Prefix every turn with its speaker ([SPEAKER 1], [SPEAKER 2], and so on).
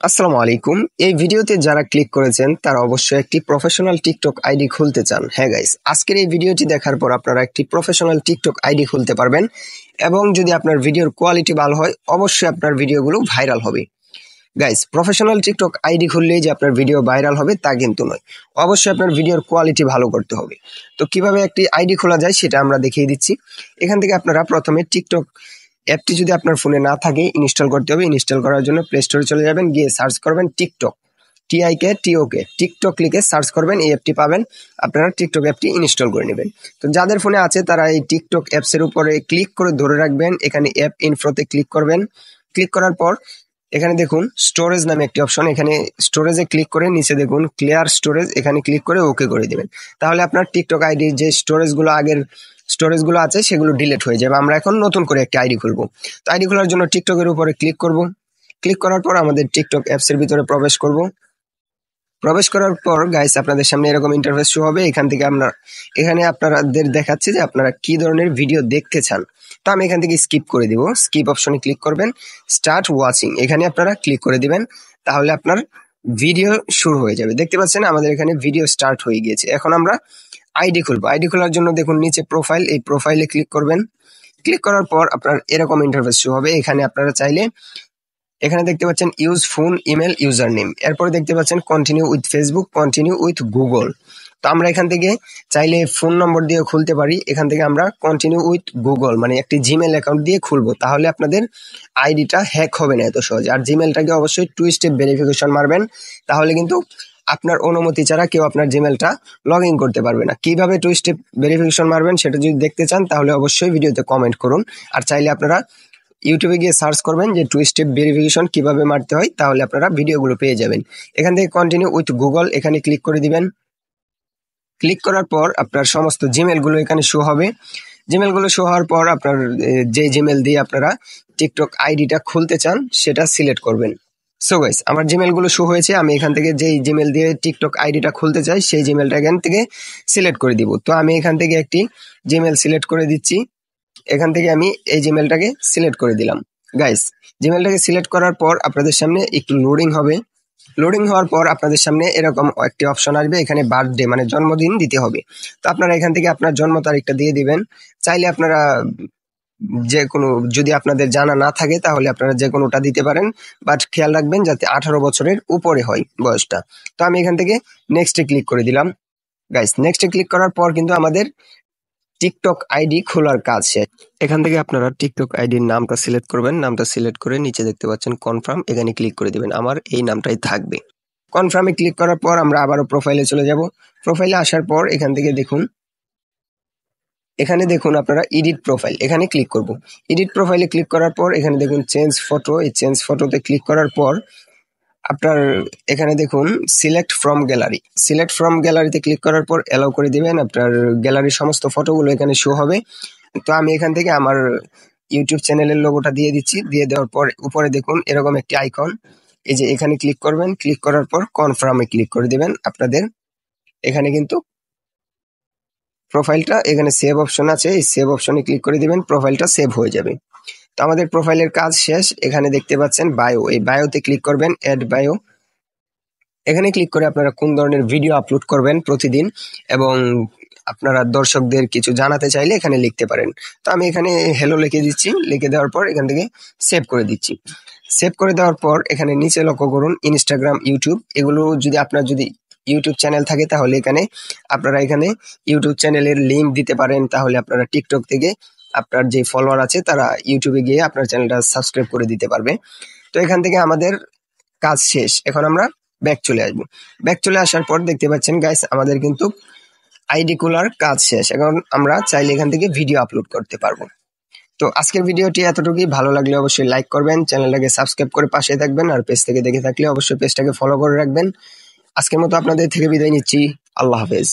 [SPEAKER 1] আসসালামু আলাইকুম। এই ভিডিওতে যারা ক্লিক করেছেন তারা অবশ্যই একটি প্রফেশনাল টিকটক আইডি খুলতে চান। হ্যাঁ গাইস, আজকের এই ভিডিওটি দেখার পর আপনারা একটি প্রফেশনাল টিকটক আইডি খুলতে পারবেন এবং যদি আপনার ভিডিওর কোয়ালিটি ভালো হয় অবশ্যই আপনার ভিডিওগুলো ভাইরাল হবে। গাইস, প্রফেশনাল টিকটক আইডি খুললেই যে আপনার ভিডিও ভাইরাল হবে তা কিন্তু নয়, অবশ্যই আপনার ভিডিওর কোয়ালিটি ভালো করতে হবে। তো কিভাবে একটি আইডি খোলা যায় সেটা আমরা দেখিয়ে দিচ্ছি। এখান থেকে আপনারা প্রথমে টিকটক অ্যাপটি যদি আপনার ফোনে না থাকে ইনস্টল করতে হবে। ইনস্টল করার জন্য প্লে স্টোরে চলে যাবেন, গিয়ে সার্চ করবেন টিকটক, TIKTOK, টিকটক লিখে সার্চ করবেন, এই অ্যাপটি পাবেন। আপনারা টিকটক অ্যাপটি ইনস্টল করে নেবেন। তো যাদের ফোনে আছে তারা এই টিকটক অ্যাপসের উপরে ক্লিক করে ধরে রাখবেন, এখানে অ্যাপ ইনফোতে ক্লিক করবেন। ক্লিক করার পর এখানে দেখুন স্টোরেজ নামে একটি অপশন, এখানে স্টোরেজে ক্লিক করে নিচে দেখুন ক্লিয়ার স্টোরেজ, এখানে ক্লিক করে ওকে করে দিবেন। তাহলে আপনার টিকটক আইডির যে আগের স্টোরেজগুলো আছে সেগুলো ডিলিট হয়ে যাবে। আমরা এখন নতুন করে একটা আইডি খুলবো। তো আইডি খোলার জন্য টিকটকের উপরে ক্লিক করব। ক্লিক করার পর আমাদের টিকটক অ্যাপসের ভিতরে প্রবেশ করব। প্রবেশ করার পর গাইস আপনাদের সামনে এরকম ইন্টারফেস শো হবে। এখানে আপনাদের দেখাচ্ছে যে আপনারা কি ধরনের ভিডিও দেখতে চান। তো আমি এখান থেকে স্কিপ করে দিব। স্কিপ অপশনে ক্লিক করবেন, স্টার্ট ওয়াচিং এখানে আপনারা ক্লিক করে দিবেন। তাহলে আপনার ভিডিও শুরু হয়ে যাবে। দেখতে পাচ্ছেন আমাদের এখানে ভিডিও স্টার্ট হয়ে গিয়েছে। এখন আমরা আইডি খুলবো। আইডি খোলার জন্য দেখুন নিচে প্রোফাইল, এই প্রোফাইলে ক্লিক করবেন। ক্লিক করার পর আপনার এরকম ইন্টারফেস শো হবে। এখানে আপনারা চাইলে এখানে দেখতে পাচ্ছেন use phone, email, user name. এরপরে দেখতে পাচ্ছেন continue with Facebook, continue with Google. তো আমরা এখান থেকে চাইলে ফোন নম্বর দিয়ে খুলতে পারি। এখান থেকে আমরা কন্টিনিউ উইথ গুগল মানে একটি জিমেল অ্যাকাউন্ট দিয়ে খুলবো। তাহলে আপনাদের আইডিটা হ্যাক হবে না এত সহজে। আর জিমেলটাকে অবশ্যই 2 স্টেপ ভেরিফিকেশন মারবেন, তাহলে কিন্তু আপনার অনুমতি ছাড়া কেউ আপনার জিমেলটা লগ ইন করতে পারবে না। কিভাবে 2 স্টেপ ভেরিফিকেশন মারবেন সেটা যদি দেখতে চান তাহলে অবশ্যই ভিডিওতে কমেন্ট করুন। আর চাইলে আপনারা ইউটিউবে গিয়ে সার্চ করবেন যে 2 স্টেপ ভেরিফিকেশন কিভাবে মারতে হয়, তাহলে আপনারা ভিডিওগুলো পেয়ে যাবেন। এখান থেকে কন্টিনিউ উইথ গুগল এখানে ক্লিক করে দিবেন। ক্লিক করার পর আপনার সমস্ত জিমেলগুলো এখানে শো হবে। জিমেলগুলো শো হওয়ার পর আপনার যে জিমেল দিয়ে আপনারা টিকটক আইডিটা খুলতে চান সেটা সিলেক্ট করবেন। সো গাইস, আমার জিমেলগুলো শো হয়েছে। আমি এখান থেকে যেই জিমেল দিয়ে টিকটক আইডিটা খুলতে চাই সেই জিমেলটা এখান থেকে সিলেক্ট করে দিব। তো আমি এখান থেকে একটি জিমেল সিলেক্ট করে দিচ্ছি। এখান থেকে আমি এই জিমেলটাকে সিলেক্ট করে দিলাম। গাইস, জিমেলটাকে সিলেক্ট করার পর আপনাদের সামনে একটু লোডিং হবে। লোডিং হওয়ার পর আপনাদের সামনে এরকম একটি অপশন আসবে, এখানে বার্থডে মানে জন্মদিন দিতে হবে। তো আপনারা এখান থেকে আপনার জন্ম তারিখটা দিয়ে দিবেন। চাইলে আপনারা যে কোনো, যদি আপনাদের জানা না থাকে তাহলে আপনারা যে কোনোটা দিতে পারেন, বাট খেয়াল রাখবেন যাতে 18 বছরের উপরে হয় বয়সটা। তো আমি এখান থেকে নেক্সটে ক্লিক করে দিলাম। গাইস, নেক্সটে ক্লিক করার পর কিন্তু আমাদের টিকটক আইডি খোলার কাজ শেষ। এখান থেকে আপনারা টিকটক আইডির নামটা সিলেক্ট করবেন। নামটা সিলেক্ট করে নিচে দেখতে পাচ্ছেন কনফার্ম, এখানে ক্লিক করে দিবেন। আমার এই নামটাই থাকবে। কনফার্মে ক্লিক করার পর আমরা আবারও প্রোফাইলে চলে যাব। প্রোফাইলে আসার পর এখান থেকে এখানে দেখুন আপনারা এডিট প্রোফাইল, এখানে ক্লিক করব। এডিট প্রোফাইলে ক্লিক করার পর এখানে দেখুন চেঞ্জ ফটো, এই চেঞ্জ ফটোতে ক্লিক করার পর আপনার এখানে দেখুন select from gallery. Select from গ্যালারিতে ক্লিক করার পর অ্যালাউ করে দিবেন। আপনার গ্যালারির সমস্ত ফটোগুলো এখানে শো হবে। তো আমি এখান থেকে আমার ইউটিউব চ্যানেলের লোগোটা দিয়ে দিচ্ছি। দিয়ে দেওয়ার পর উপরে দেখুন এরকম একটি আইকন, এই যে এখানে ক্লিক করবেন। ক্লিক করার পর কনফার্মে ক্লিক করে দিবেন। আপনাদের এখানে কিন্তু প্রোফাইলটা, এখানে সেভ অপশন আছে, এই সেভ অপশনে ক্লিক করে দিবেন। প্রোফাইলটা সেভ হয়ে যাবে। তো আমাদের প্রোফাইলের কাজ শেষ। এখানে দেখতে পাচ্ছেন বায়ো, এই বায়োতে ক্লিক করবেন, অ্যাড বায়ো। এখানে ক্লিক করে আপনারা কোন ধরনের ভিডিও আপলোড করবেন প্রতিদিন এবং আপনারা দর্শকদের কিছু জানাতে চাইলে এখানে লিখতে পারেন। তো আমি এখানে হ্যালো লিখে দিচ্ছি। লিখে দেওয়ার পর এখান থেকে সেভ করে দিচ্ছি। সেভ করে দেওয়ার পর এখানে নিচে লক্ষ্য করুন ইনস্টাগ্রাম, ইউটিউব, এগুলো যদি আপনার ইউটিউব চ্যানেল থাকে তাহলে আপনারা এখানে ইউটিউব চ্যানেলের লিঙ্ক দিতে পারেন। তাহলে আপনারা টিকটক থেকে আপনার যে ফলোয়ার আছে তারা ইউটিউবে গিয়ে আপনার চ্যানেলটা সাবস্ক্রাইব করে দিতে পারবে। তো এখান থেকে আমাদের কাজ শেষ। এখন আমরা ব্যাক চলে আসবো। ব্যাক চলে আসার পর দেখতে পাচ্ছেন গাইস আমাদের কিন্তু আইডি খোলার কাজ শেষ। এখন আমরা চাইলে এখান থেকে ভিডিও আপলোড করতে পারবো। তো আজকের ভিডিওটি এতটুকুই। ভালো লাগলে অবশ্যই লাইক করবেন, চ্যানেলটাকে সাবস্ক্রাইব করে পাশে থাকবেন, আর পেজ থেকে দেখে থাকলে অবশ্যই পেজটাকে ফলো করে রাখবেন। আজকের মতো আপনাদের থেকে বিদায় নিচ্ছি। আল্লাহ হাফেজ।